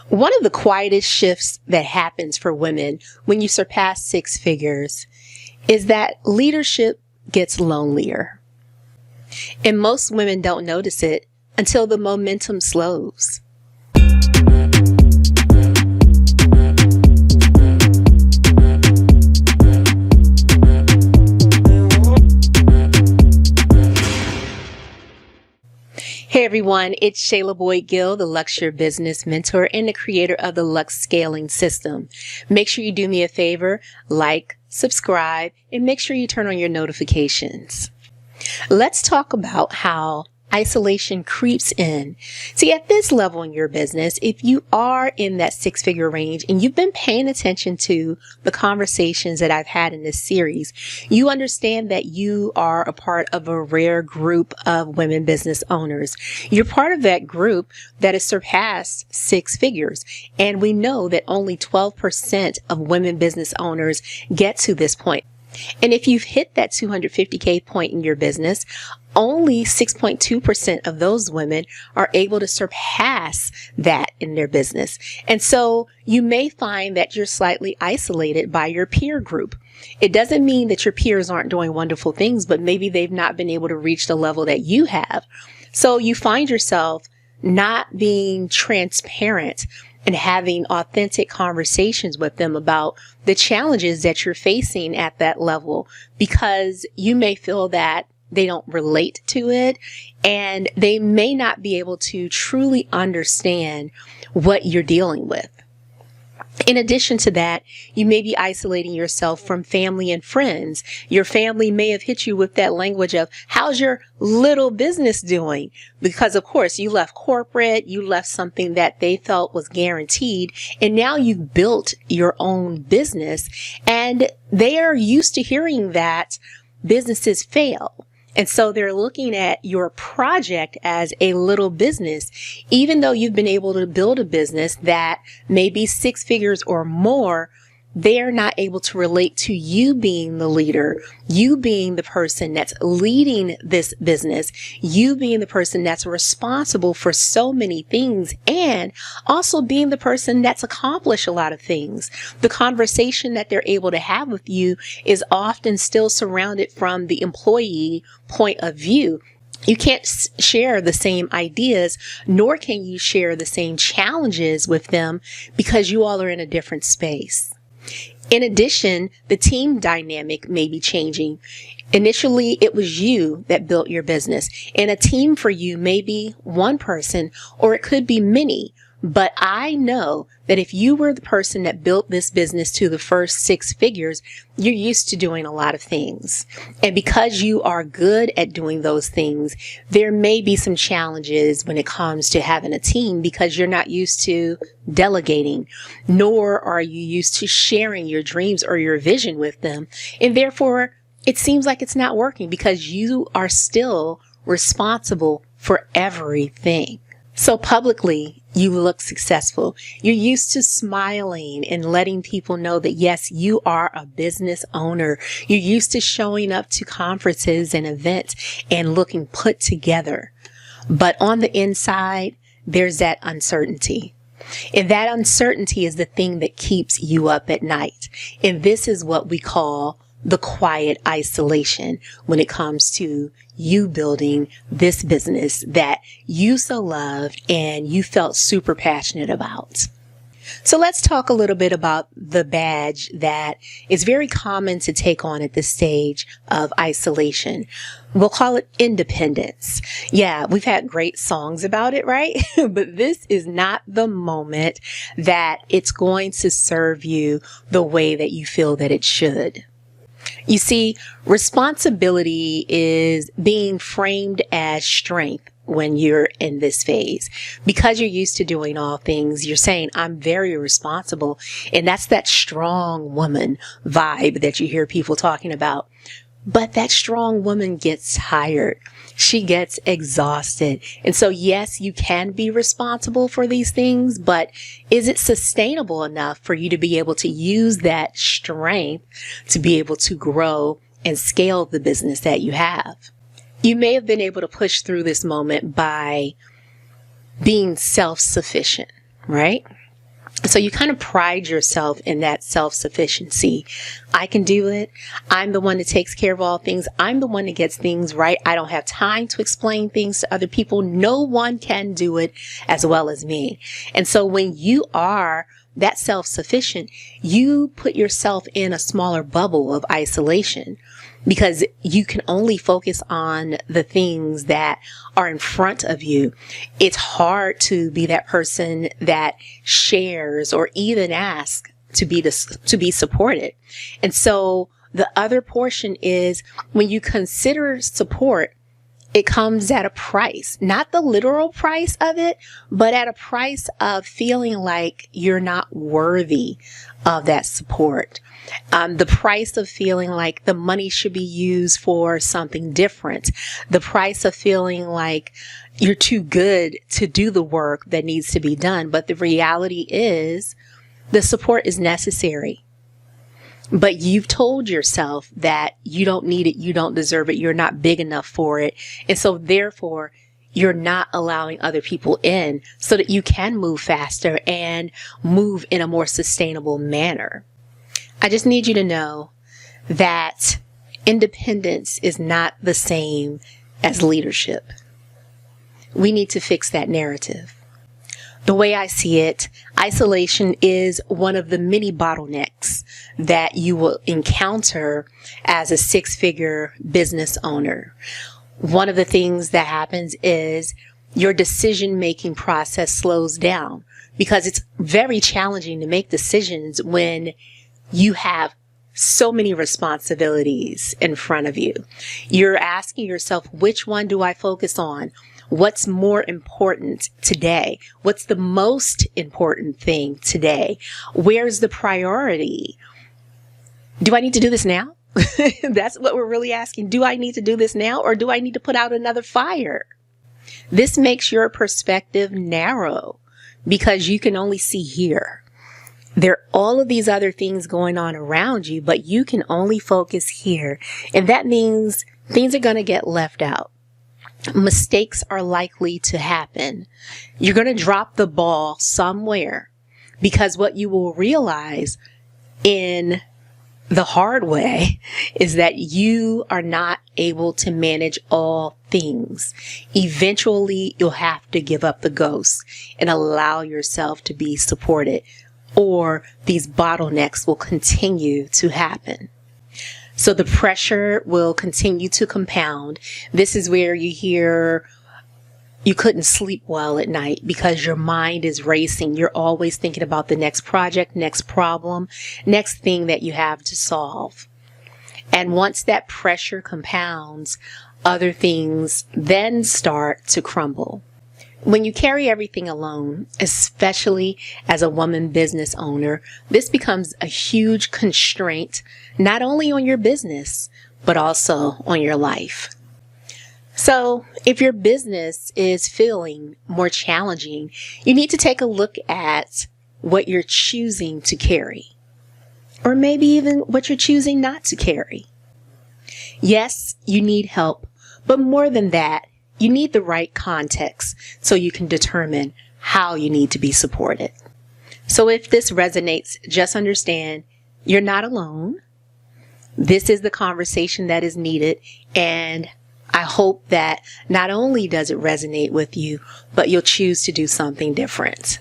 One of the quietest shifts that happens for women when you surpass six figures is that leadership gets lonelier. And most women don't notice it until the momentum slows. Hey everyone, it's Shayla Boyd-Gill, the Luxe business mentor and the creator of the Luxe scaling system. Make sure you do me a favor, like, subscribe, and make sure you turn on your notifications. Let's talk about how isolation creeps in. See, at this level in your business, if you are in that six-figure range and you've been paying attention to the conversations that I've had in this series, you understand that you are a part of a rare group of women business owners. You're part of that group that has surpassed six figures. And we know that only 12% of women business owners get to this point. And if you've hit that 250K point in your business, only 6.2% of those women are able to surpass that in their business. And so you may find that you're slightly isolated by your peer group. It doesn't mean that your peers aren't doing wonderful things, but maybe they've not been able to reach the level that you have. So you find yourself not being transparent and having authentic conversations with them about the challenges that you're facing at that level, because you may feel that they don't relate to it and they may not be able to truly understand what you're dealing with. In addition to that, you may be isolating yourself from family and friends. Your family may have hit you with that language of, how's your little business doing? Because of course you left corporate, you left something that they felt was guaranteed, and now you've built your own business, and they are used to hearing that businesses fail. And so they're looking at your project as a little business, even though you've been able to build a business that may be six figures or more. They're not able to relate to you being the leader, you being the person that's leading this business, you being the person that's responsible for so many things, and also being the person that's accomplished a lot of things. The conversation that they're able to have with you is often still surrounded from the employee point of view. You can't share the same ideas, nor can you share the same challenges with them because you all are in a different space. In addition, the team dynamic may be changing. Initially, it was you that built your business, and a team for you may be one person, or it could be many. But I know that if you were the person that built this business to the first six figures, you're used to doing a lot of things. And because you are good at doing those things, there may be some challenges when it comes to having a team because you're not used to delegating, nor are you used to sharing your dreams or your vision with them. And therefore, it seems like it's not working because you are still responsible for everything. So publicly, you look successful. You're used to smiling and letting people know that, yes, you are a business owner. You're used to showing up to conferences and events and looking put together. But on the inside, there's that uncertainty. And that uncertainty is the thing that keeps you up at night. And this is what we call the quiet isolation when it comes to you building this business that you so loved and you felt super passionate about. So let's talk a little bit about the badge that is very common to take on at this stage of isolation. We'll call it independence. Yeah, we've had great songs about it, right? But this is not the moment that it's going to serve you the way that you feel that it should. You see, responsibility is being framed as strength when you're in this phase. Because you're used to doing all things, you're saying, I'm very responsible. And that's that strong woman vibe that you hear people talking about. But that strong woman gets tired. She gets exhausted. And so, yes, you can be responsible for these things, but is it sustainable enough for you to be able to use that strength to be able to grow and scale the business that you have? You may have been able to push through this moment by being self-sufficient, right? So you kind of pride yourself in that self-sufficiency. I can do it. I'm the one that takes care of all things. I'm the one that gets things right. I don't have time to explain things to other people. No one can do it as well as me. And so when you are that self-sufficient, you put yourself in a smaller bubble of isolation because you can only focus on the things that are in front of you. It's hard to be that person that shares or even asks to be supported. And so the other portion is when you consider support, it comes at a price, not the literal price of it, but at a price of feeling like you're not worthy of that support. The price of feeling like the money should be used for something different. The price of feeling like you're too good to do the work that needs to be done. But the reality is the support is necessary. But you've told yourself that you don't need it, you don't deserve it, you're not big enough for it. And so therefore, you're not allowing other people in so that you can move faster and move in a more sustainable manner. I just need you to know that independence is not the same as leadership. We need to fix that narrative. The way I see it, isolation is one of the many bottlenecks that you will encounter as a six-figure business owner. One of the things that happens is your decision-making process slows down because it's very challenging to make decisions when you have so many responsibilities in front of you. You're asking yourself, which one do I focus on? What's more important today? What's the most important thing today? Where's the priority? Do I need to do this now? That's what we're really asking. Do I need to do this now, or do I need to put out another fire? This makes your perspective narrow because you can only see here. There are all of these other things going on around you, but you can only focus here. And that means things are going to get left out. Mistakes are likely to happen. You're going to drop the ball somewhere because what you will realize in the hard way is that you are not able to manage all things. Eventually, you'll have to give up the ghost and allow yourself to be supported, or these bottlenecks will continue to happen. So the pressure will continue to compound. This is where you hear you couldn't sleep well at night because your mind is racing. You're always thinking about the next project, next problem, next thing that you have to solve. And once that pressure compounds, other things then start to crumble. When you carry everything alone, especially as a woman business owner, this becomes a huge constraint, not only on your business, but also on your life. So if your business is feeling more challenging, you need to take a look at what you're choosing to carry, or maybe even what you're choosing not to carry. Yes, you need help, but more than that, you need the right context so you can determine how you need to be supported. So if this resonates, just understand you're not alone. This is the conversation that is needed, and I hope that not only does it resonate with you, but you'll choose to do something different.